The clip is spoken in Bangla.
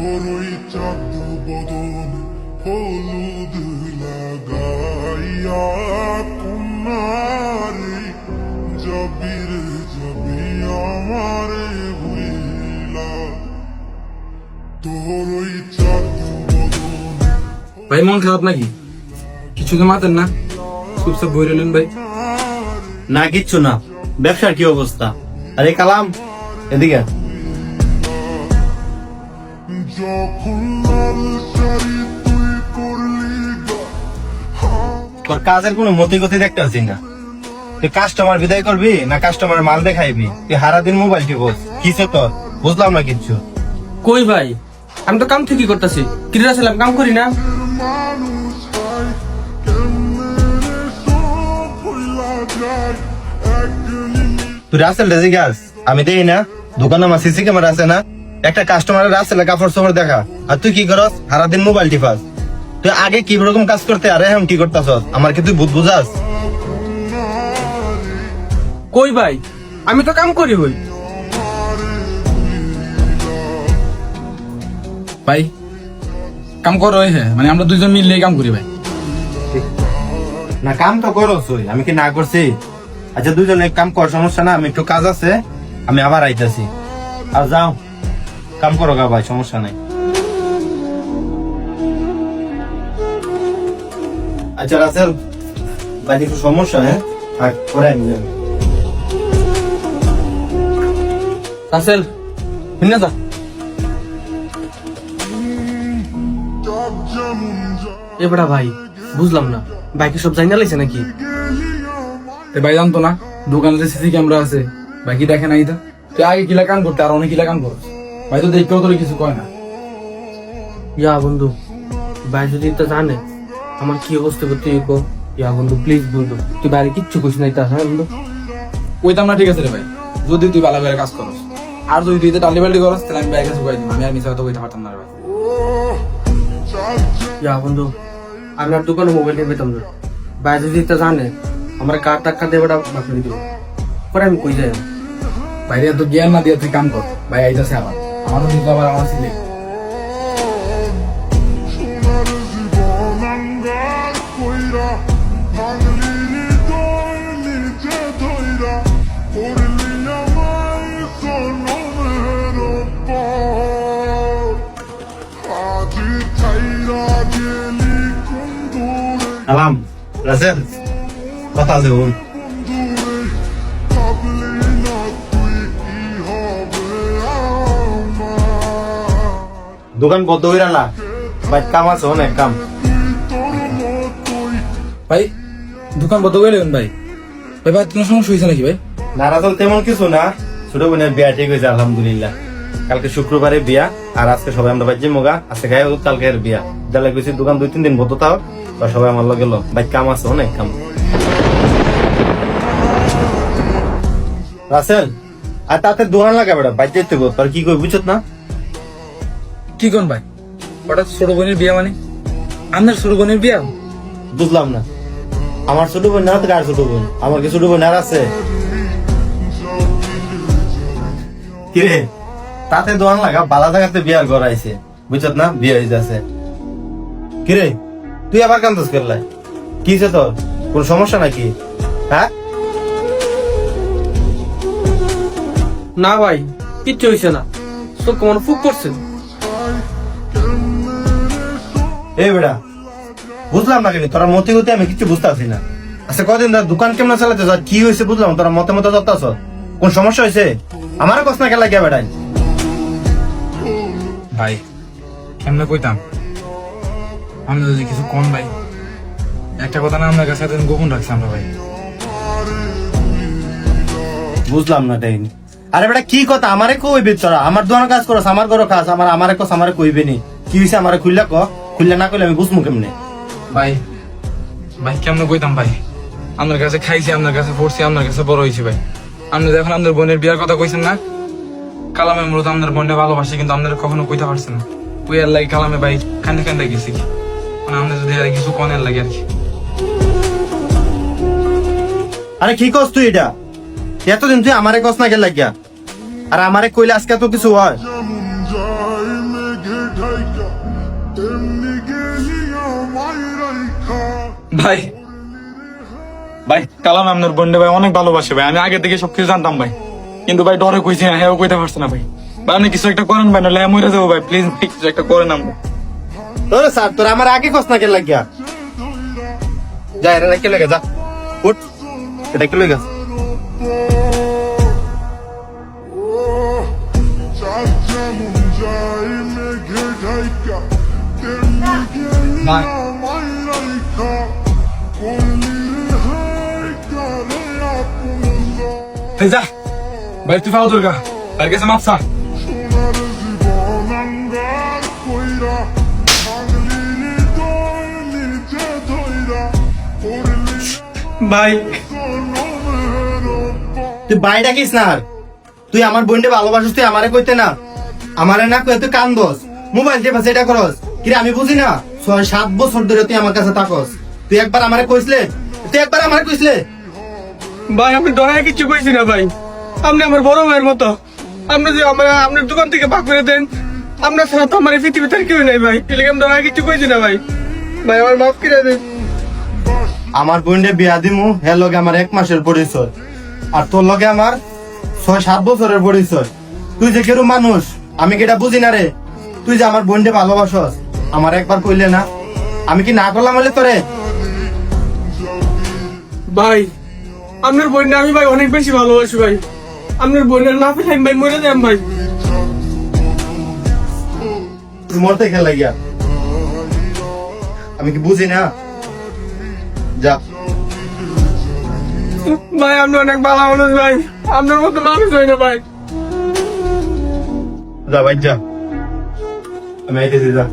তোরই চাঁদ বদন হলুদ লাগাইয়া কন্যারে যাবির যাবি আমারে ভুইলা তোরই চাঁদ বদন। ভাই মন খারাপ নাকি? কিছু তো মাতেন না, চুপচাপ বই রইলেন ভাই। না কিচ্ছু না, ব্যবসার কি অবস্থা? আরে কালাম এদিকে। যখন লাল শাড়ি তুই করলি তোর কাজের কোনো মতি গতি দেখতে পাচ্ছি না। তুই কাস্টমার বিদায় করবি না কাস্টমার মাল দেখাইবি? তুই সারাদিন মোবাইল টিপস, কিসে তোর বুঝলাম না কিচ্ছু। কই ভাই, আমি তো কাম ঠিকই করতেছি। কিরা ছিলাম কাম করি না? মানুষ হয় কেমনে সব ভুলা যায় এক তুই রাসেল রেজি গাছ আমি দেই না, দোকানে আমার সিসি ক্যামেরা আছে না? একটা কাস্টমারের রাসেল কাপড় চোপড় দেখা, আর তুই কি করস? সারাদিন মোবাইল টিপাস। তুই আগে কি রকম কাজ করতে আর এখন কি করতেছ? আমার কি তুই ভূত বুঝাস? কই ভাই, আমি তো কাম করি হই। ভাই কাম করো হ্যাঁ, মানে আমরা দুইজন মিললে কাম করি ভাই। না কাম তো করস, আমি কি না করছি? আচ্ছা দুজন এক কাম কর, সমস্যা না, আমি একটু কাজ আছে, আমি আবার আইতাছি। আর যাও কাম করো গা ভাই, সমস্যা নাই। আচ্ছা রাসেল ভাই একটু সমস্যা, হ্যাঁ থাক পরে আমি যাবো। রাসেল শুনে যা। এবারে ভাই বুঝলাম না, বাইকে সব জানি না লাইছে নাকি? ভাই জানতো না দোকানে যে সিসি ক্যামেরা আছে, বাকি দেখে নাই। তুই আগে কিলা কাম করতে আর অনেক কিলা কাম করস, ভাই তো দেখতেও তোর কিছু কয় না। ইয়া বন্ধু, ভাই যদি এটা জানে আমার কি অবস্থা করতে ইয়া বন্ধু প্লিজ বন্ধু, তুই বাইরে কিচ্ছু কইস না। এটা হ্যাঁ বন্ধু কইতাম না, ঠিক আছে রে ভাই, যদি তুই ভালো করে কাজ করস। আর যদি তুই টালি বাল্টি করস তাহলে আমি বাইরে কাছে কই দিই, আমি আর মিছা কথা কইতে পারতাম না রে ভাই। ইয়া বন্ধু, আমি আর দোকানে মোবাইল নিয়ে পেতাম না। ভাই যদি এটা জানে আমার কার টাকা দেবে ওটা বাকি দিব, পরে আমি কই যাই। বাইরে তো জ্ঞান না দিয়ে তুই কাম কর, ভাই আইতাছে আবার আমারও দিতে আবার আমার ছিলে। সোনার জীবন আঙ্গার কইরা ভাঙলি হৃদয় নিজে ধইরা করলি আমায় সনমের পর আজি ছাইরা গেলি কোন দূরে সালাম রাসেল, কথা আছে বল। দূরে ভাবলি না তুই কি হবে আমার দোকান বন্ধ হইরা না ভাই, কাম আছে অনেক কাম। তোর মতোই ভাই দোকান বন্ধ করে দেবেন ভাই। ভাই ভাই তোমার সমস্যা হয়েছে নাকি ভাই? না রাসেল তেমন কিছু না, ছোট বোনের বিয়া ঠিক হয়েছে আলহামদুলিল্লাহ। কালকে শুক্রবারে বিয়া, আর আজকে সবাই আমরা বাজ্যে মোগা, আজকে গায়ে হলুদ, কালকে এর বিয়া। যারা গেছি দোকান 2-3 দিন বন্ধ থাও, বা সবাই আমার লগে গেল ভাই, কাম আছে অনেক কাম। রাসেল আর তাতে দোকান লাগা বেড়া বাইর যেতে গো, তোর কি কই বুঝছত না? কি কোন ভাই, ওটা ছোট বোনের বিয়া মানে? আপনার ছোট বোনের বিয়া? বুঝলাম না, আমার ছোট বোন না তো কার ছোট বোন? আমার কি ছোট বোন আর আছে? কিরে তাতে দোকান লাগা বালা জায়গাতে বিয়ার ঘর আইছে, বুঝছত না? বিয়ে হয়ে যাচ্ছে। কিরে তুই আবার কান্দস করলাই, কি হয়েছে তোর? কোন সমস্যা নাকি? হ্যাঁ না ভাই কিচ্ছু হয়েছে না, চোখ কেমন ফুক করছে। এই বেড়া বুঝলাম না, কেন তোরা মতি গতি আমি কিছু বুঝতে পারছি না। আচ্ছা কদিন ধর দোকান কেমন চালাতে যা, কি হয়েছে বুঝলাম, তোরা মতে মতে যাচ্ছ, কোন সমস্যা হয়েছে? আমারও কষ্ট না খেলা গিয়া বেড়াই। ভাই কেমনে কইতাম, আমি যদি কিছু কম ভাই, একটা কথা না আপনার কাছে এতদিন গোপন রাখছি আমরা ভাই। বুঝলাম না তাই। আরে বেটা কি কথা, আমারে কইবে তোরা? আমার দোকানে কাজ করস, আমার ঘরে কাজ, আমারে কস, আমারে কইবে নি। কি হইছে আমারে খুললা ক, খুললা না কইলে আমি বুঝমু কেমনে? ভাই ভাই কেমনে কইতাম ভাই, আপনার কাছে খাইছি, আপনার কাছে পড়ছি, আপনার কাছে বড় হয়েছি ভাই। আপনি যখন আপনার বোনের বিয়ার কথা কইছেন না, কালামে মূলত আপনার বোনটা ভালোবাসে, কিন্তু আপনার কখনো কইতে পারছেন না। ওই আর লাগে কালামে ভাই কান্দে কান্দে গেছি, মানে আপনি যদি আর কিছু কনের লাগে আর কি। আরে কি কস তুই? এটা এতদিন তুই আমারে কস না কে লাগিয়া, আর আমারে কইলে আজকে তো কিছু হয়? যেমন যায় মেঘে ভাই ভাই কালাম আপনার বন্ডে ভাই অনেক ভালোবাসে ভাই, আমি আগে থেকে সবকিছু জানতাম ভাই, কিন্তু ভাই ডরে কইছি না, হ্যাঁ কইতে পারছে না ভাই। ভাই আপনি কিছু একটা করেন ভাই, নাহলে মরে যাবো ভাই, প্লিজ ভাই কিছু একটা করেন আমরা। তোরে স্যার তোর আমার আগে কস না কে লাগিয়া যা এরা রেখে লেগে যা উঠ এটা কে লেগে চাঁদ যেমন যায় মেঘে ঢাইকা তেমনি গেলি ভাই। আমায় রাইখা করলি রে হাই কারে আপন এই যা ভাই, তুই ফাও দুর্গা আর গেছে মাপসা। সোনার জীবন আঙ্গার কইরা ভাঙলি হৃদয় নিজে ধইরা করলি ভাই জনমের তুই বাই ডাকিস না আর তুই আমার বোনটা ভালোবাসিস তুই আমারে কইতে না আমারে না কই তুই কান্দস মোবাইল টেপা সেটা করস কি রে আমি বুঝি না 6-7 বছর ধরে তুই আমার কাছে থাকস তুই একবার আমারে কইছলে ভাই আপনি ডরায় কিছু কইছি না ভাই, আপনি আমার বড় ভাইয়ের মতো, আপনি যে আমার আপনার দোকান থেকে ভাগ করে দেন, আপনার ছাড়া তো আমার এই পৃথিবীতে আর কেউ নাই ভাই, এলাকা আমি ডরায় কিছু কইছি না ভাই, ভাই আমার মাফ করে দেন। আমার বোনটা বিয়া দিমু হে লগে আমার 1 মাসের পরিচয় আর তোর লগে আমার 6-7 বছরের পরিচয়। তুই যে কেরু মানুষ আমি কি এটা বুঝি না রে, তুই যে আমার বোনটা ভালোবাসস আমার একবার কইলে না, আমি কি না করলাম বলে তোরে? ভাই আপনার বোনটা আমি ভাই অনেক বেশি ভালোবাসি ভাই, আপনার বোনের না পেলে আমি ভাই মরে যাম ভাই। তুই মরতে খেলা গিয়া আমি কি বুঝি না? যা ভাই আপনি অনেক ভালো মানুষ ভাই, আপনার মতো মানুষ হয় না ভাই। যা ভাই যা আমি আইতেছি যা।